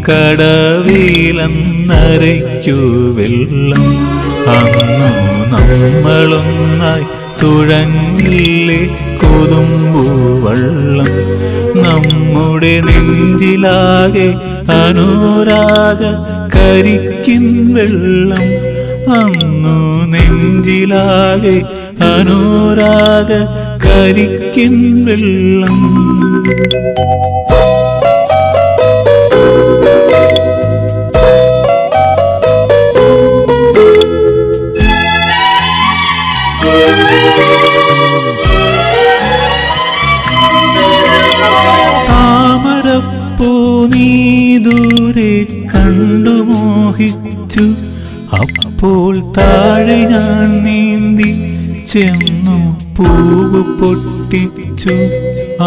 കടവിലന്നരയ്ക്കു വെള്ളം അന്നു നമ്മളൊന്നായി തുഴങ്ങില്ലേ കൊതുമ്പുവള്ളം നമ്മുടെ നെഞ്ചിലാകെ അനുരാഗ കരിക്കിൻ വെള്ളം അന്നു നെഞ്ചിലാകെ അനുരാഗ കരിക്കിൻ വെള്ളം താമരപ്പൂ നീ ദൂരെ കണ്ടു മോഹിച്ചു അപ്പോൾ താഴെ ഞാൻ നീന്തി ചെന്നു പൂവ് പൊട്ടിച്ചു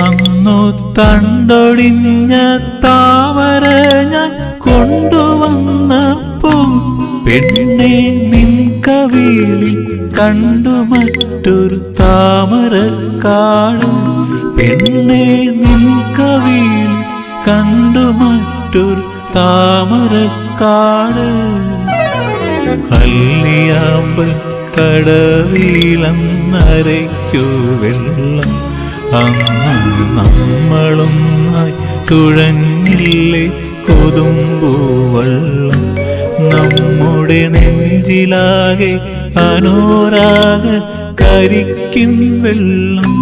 അന്നു തണ്ടൊടിഞ്ഞ താമര ഞാൻ കൊണ്ടുവന്നപ്പോ പെണ്ണെ നിൻ കവിളിൽ കണ്ടു മറ്റൊരു താമരക്കാട് പെണ്ണെ നിൻ കവിളിൽ കണ്ടു മറ്റൊരു താമരക്കാട് അല്ലിയാമ്പൽ കടവിലന്നരയ്ക്കു വെള്ളം അന്ന് നമ്മളൊന്നായി തുഴഞ്ഞില്ലേ കൊതുമ്പുവള്ളം നമ്മുടെ നെഞ്ചിലാകെ അനുരാഗ കരിക്കിൻ വെള്ളം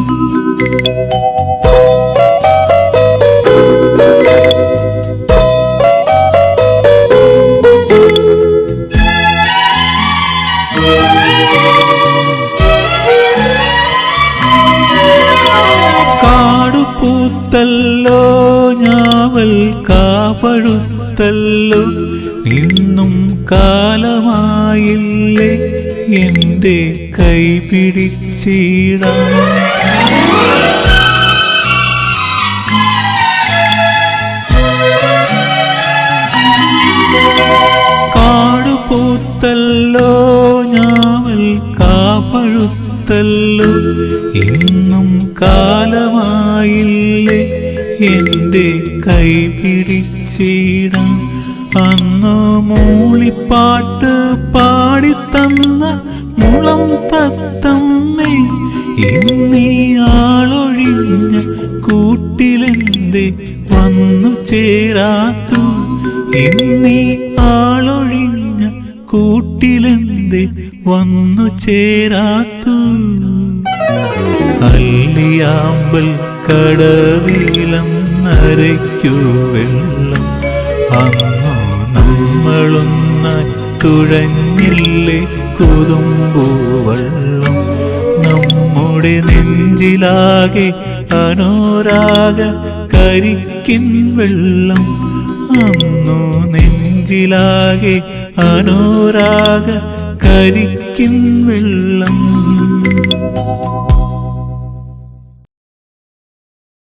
കാടുപൂത്തല്ലോ ഞാവൽ കാപഴുത്തല്ലോ ഇന്നും കാലമായില്ലേ എൻ്റെ കൈ പിടിച്ചിടാൻ കാടുപൂത്തല്ലോ ഞാവൽ കാപഴുത്തല്ലോ ഇന്നും കാലമായില്ലേ എൻ്റെ കൈ പിടിച്ചിടാൻ അന്നു മൂളിപ്പാട്ട് പാടിത്തന്ന മുളം തത്തമ്മേ ഇന്നീ ആളൊഴിഞ്ഞ കൂട്ടിലെന്തേ വന്നു ചേരാത്തു ഇന്നീ ആളൊഴിഞ്ഞ കൂട്ടിലെന്തേ വന്നു ചേരാത്തു അല്ലിയാമ്പൽ കടവിലന്നരയ്ക്കു വെള്ളം അന്നു നമ്മളൊന്നായി തുഴഞ്ഞില്ലേ കൊതുമ്പുവള്ളം നമ്മുടെ നെഞ്ചിലാകെ അനുരാഗ കരിക്കിൻ വെള്ളം അന്നു നെഞ്ചിലാകെ അനുരാഗ കരിക്കിൻ വെള്ളം